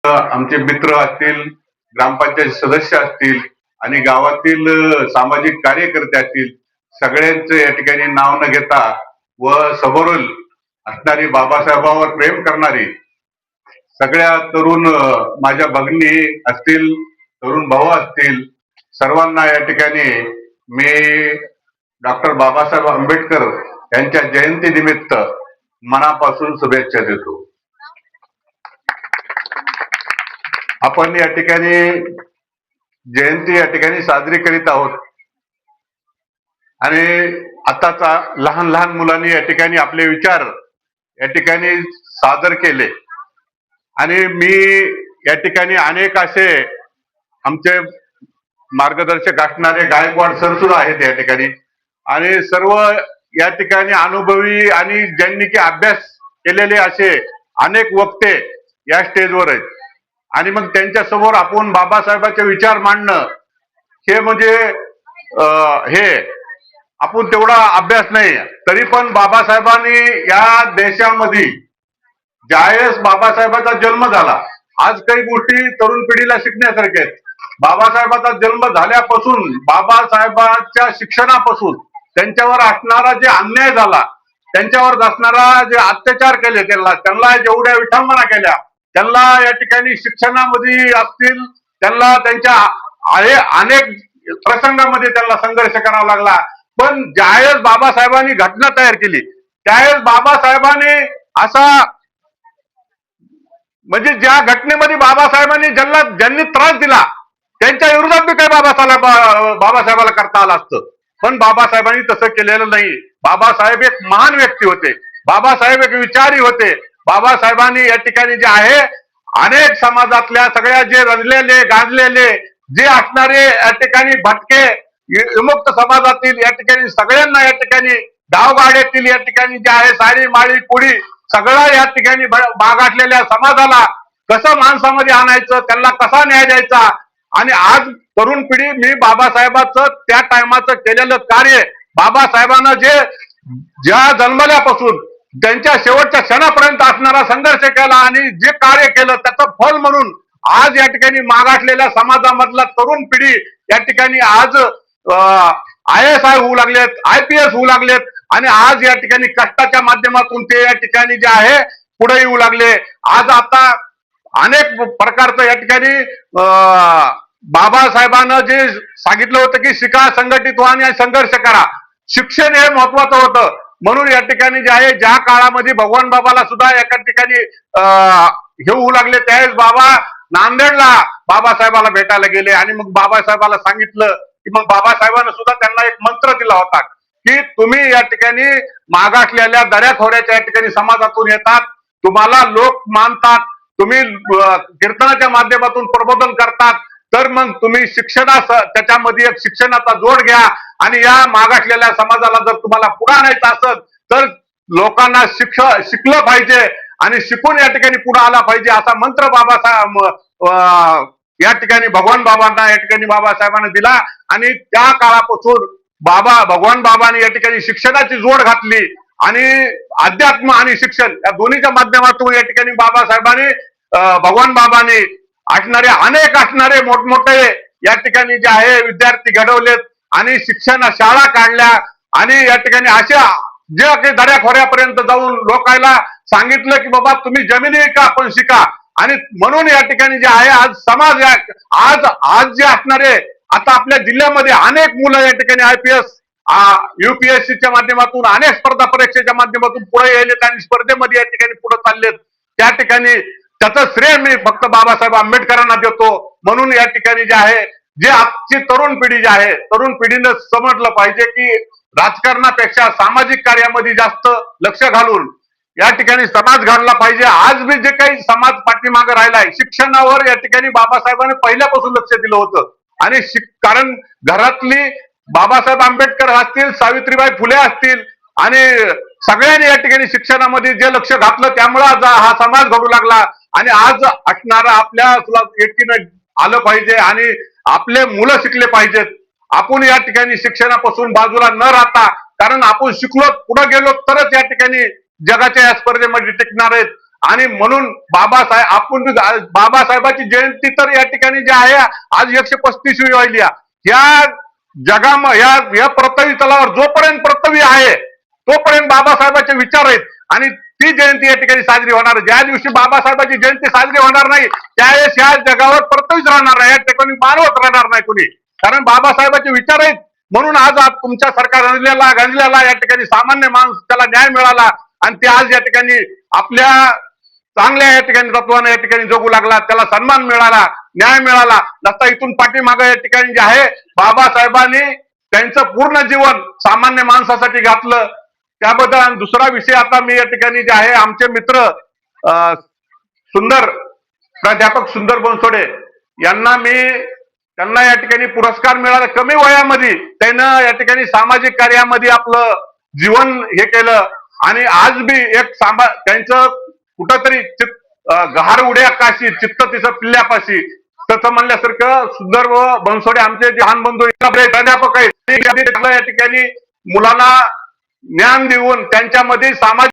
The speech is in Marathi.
आमचे मित्र असतील, ग्रामपंचायत सदस्य असतील आणि गावातील सामाजिक कार्यकर्ते असतील, सगळ्यांचं या ठिकाणी नाव न घेता व समोरून असणारी बाबासाहेबांवर प्रेम करणारी सगळ्या तरुण माझ्या भगिनी असतील, तरुण भाऊ असतील, सर्वांना या ठिकाणी मी डॉक्टर बाबासाहेब आंबेडकर यांच्या जयंती निमित्त मनापासून शुभेच्छा देतो. आपण या ठिकाणी जयंती या ठिकाणी साजरी करीत आहोत आणि आताचा लहान लहान मुलांनी या ठिकाणी आपले विचार या ठिकाणी सादर केले आणि मी या ठिकाणी अनेक असे आमचे मार्गदर्शक असणारे गायकवाड सर सुद्धा आहेत या ठिकाणी आणि सर्व या ठिकाणी अनुभवी आणि ज्यांनी की अभ्यास केलेले असे अनेक वक्ते या स्टेजवर आहेत आणि मग त्यांच्या समोर आपण बाबासाहेबांचे विचार मांडणं हे म्हणजे हे आपण तेवढा अभ्यास नाही, तरी पण बाबासाहेबांनी या देशामध्ये ज्यावेळेस बाबासाहेबांचा जन्म झाला, आज काही गोष्टी तरुण पिढीला शिकण्यासारख्या आहेत. बाबासाहेबांचा जन्म झाल्यापासून बाबासाहेबांच्या शिक्षणापासून त्यांच्यावर असणारा जे अन्याय झाला, त्यांच्यावर असणारा जे अत्याचार केले, त्यांना जेवढ्या विठंबना केल्या, त्यांना या ठिकाणी शिक्षणामध्ये असतील, त्यांना त्यांच्या अनेक प्रसंगामध्ये त्यांना संघर्ष करावा लागला. पण ज्यावेळेस बाबासाहेबांनी घटना तयार केली त्यावेळेस बाबासाहेबांनी असा म्हणजे ज्या घटनेमध्ये बाबासाहेबांनी ज्यांनी त्रास दिला त्यांच्या विरोधात बी काही बाबासाहेबाला करता आलं असतं, पण बाबासाहेबांनी तसं केलेलं नाही. बाबासाहेब एक महान व्यक्ती होते, बाबासाहेब एक विचारी होते. बाबासाहेबांनी या ठिकाणी जे आहे अनेक समाजातल्या सगळ्या जे रंजलेले गाजलेले जे असणारे या ठिकाणी भटके विमुक्त समाजातील या ठिकाणी सगळ्यांना या ठिकाणी गावगाड्यातील या ठिकाणी जे आहे साडी माळी कुडी सगळं या ठिकाणी मागासलेल्या समाजाला कसं माणसामध्ये आणायचं, त्यांना कसा न्याय द्यायचा. आणि आज तरुण पिढी मी बाबासाहेबांचं त्या टायमाचं केलेलं कार्य, बाबासाहेबांना जे ज्या जन्मल्यापासून त्यांच्या शेवटच्या क्षणापर्यंत असणारा संघर्ष केला आणि जे कार्य केलं त्याचं फल म्हणून आज या ठिकाणी मागासलेल्या समाजामधला तरुण पिढी या ठिकाणी आज IAS होऊ लागलेत, IPS होऊ लागलेत आणि आज या ठिकाणी कष्टाच्या माध्यमातून ते या ठिकाणी जे आहे पुढे येऊ लागले. आज आता अनेक प्रकारचं या ठिकाणी बाबासाहेबांना जे सांगितलं होतं की शिका, संघटित व्हा आणि संघर्ष करा, शिक्षण हे महत्वाचं होतं. म्हणून या ठिकाणी जे आहे ज्या काळामध्ये भगवान बाबाला सुद्धा एका ठिकाणी हे होऊ लागले त्यावेळेस बाबा नांदेडला बाबासाहेबाला भेटायला गेले आणि मग बाबासाहेबाला सांगितलं की मग बाबासाहेबांना सुद्धा त्यांना एक मंत्र दिला होता की तुम्ही या ठिकाणी मागासलेल्या दऱ्याखोऱ्याच्या या ठिकाणी समाजातून येतात, तुम्हाला लोक मानतात, तुम्ही कीर्तनाच्या माध्यमातून प्रबोधन करतात, तर मग तुम्ही त्याच्यामध्ये एक शिक्षणाचा जोड घ्या आणि या मागासलेल्या समाजाला जर तुम्हाला पुढे आणायचं असेल तर लोकांना शिकलं पाहिजे आणि शिकून या ठिकाणी पुढे आला पाहिजे असा मंत्र बाबासाहेब या ठिकाणी भगवान बाबांना या ठिकाणी बाबासाहेबांना दिला आणि त्या काळापासून भगवान बाबांनी या ठिकाणी शिक्षणाची जोड घातली आणि अध्यात्म आणि शिक्षण या दोन्हीच्या माध्यमातून या ठिकाणी बाबासाहेबांनी भगवान बाबांनी अनेक मोठमोठे या ठिकाणी जे आहे विद्यार्थी घडवलेत आणि शिक्षण शाळा काढल्या आणि या ठिकाणी अशा जे काही दऱ्याखोऱ्यापर्यंत जाऊन लोकांना सांगितलं की बाबा तुम्ही जमिनी विका पण शिका. आणि म्हणून या ठिकाणी जे आहे आज समाज आज जे असणारे आता आपल्या जिल्ह्यामध्ये अनेक मुलं या ठिकाणी IPS UPSCच्या माध्यमातून अनेक स्पर्धा परीक्षेच्या माध्यमातून पुढे यायलेत आणि स्पर्धेमध्ये या ठिकाणी पुढे चाललेत. त्या ठिकाणी त्याचं श्रेय मी फक्त बाबासाहेब आंबेडकरांना देतो. म्हणून या ठिकाणी जे आहे जे आजची तरुण पिढी जी आहे तरुण पिढीनं समजलं पाहिजे की राजकारणापेक्षा सामाजिक कार्यामध्ये जास्त लक्ष घालून या ठिकाणी समाज घडला पाहिजे. आज मी जे काही समाज पाठीमागे राहिलाय शिक्षणावर या ठिकाणी बाबासाहेबांनी पहिल्यापासून लक्ष दिलं होतं आणि कारण घरातली बाबासाहेब आंबेडकर असतील, सावित्रीबाई फुले असतील आणि सगळ्यांनी या ठिकाणी शिक्षणामध्ये जे लक्ष घातलं त्यामुळे हा समाज घडू लागला आणि आज असणारा आपल्या व्यक्तीनं आलं पाहिजे आणि आपले मुलं शिकले पाहिजेत. आपण या ठिकाणी शिक्षणापासून बाजूला न राहता, कारण आपण शिकलो पुढे गेलो तरच या ठिकाणी जगाच्या या स्पर्धेमध्ये टिकणार आहेत. आणि म्हणून बाबासाहेबाची जयंती तर या ठिकाणी जी आहे आज 135वी व्हायली या या पृथ्वी तलावर जोपर्यंत पृथ्वी आहे तोपर्यंत बाबासाहेबांचे विचार आहेत आणि ती जयंती या ठिकाणी साजरी होणार. ज्या दिवशी बाबासाहेबांची जयंती साजरी होणार नाही त्यावेळेस या जगावर पृथ्वीच राहणार नाही, या ठिकाणी मानवच राहणार नाही कुणी, कारण बाबासाहेबांचे विचार आहेत. म्हणून आज तुमच्या सरकार गंजलेला या ठिकाणी सामान्य माणूस त्याला न्याय मिळाला आणि ते आज या ठिकाणी आपल्या चांगल्या या ठिकाणी तत्वाने या ठिकाणी जगू लागला, त्याला सन्मान मिळाला, न्याय मिळाला नसता इथून पाठीमागे या ठिकाणी जे आहे बाबासाहेबांनी त्यांचं पूर्ण जीवन सामान्य माणसासाठी घातलं त्याबद्दल. आणि दुसरा विषय आता मी या ठिकाणी जे आहे आमचे मित्र प्राध्यापक सुंदर बनसोडे यांना त्यांना या ठिकाणी पुरस्कार मिळाला. कमी वयामध्ये त्यानं या ठिकाणी सामाजिक कार्यामध्ये आपलं जीवन हे केलं आणि आज बी एक त्यांचं कुठंतरी गहार उड्या काशी चित्त तिचं पिल्ल्यापाशी तसं म्हणल्यासारखं सुंदर व बनसोडे आमचे लहान बंधू प्राध्यापक आहेत या ठिकाणी मुलांना ज्ञान देऊन त्यांच्यामध्ये सामाजिक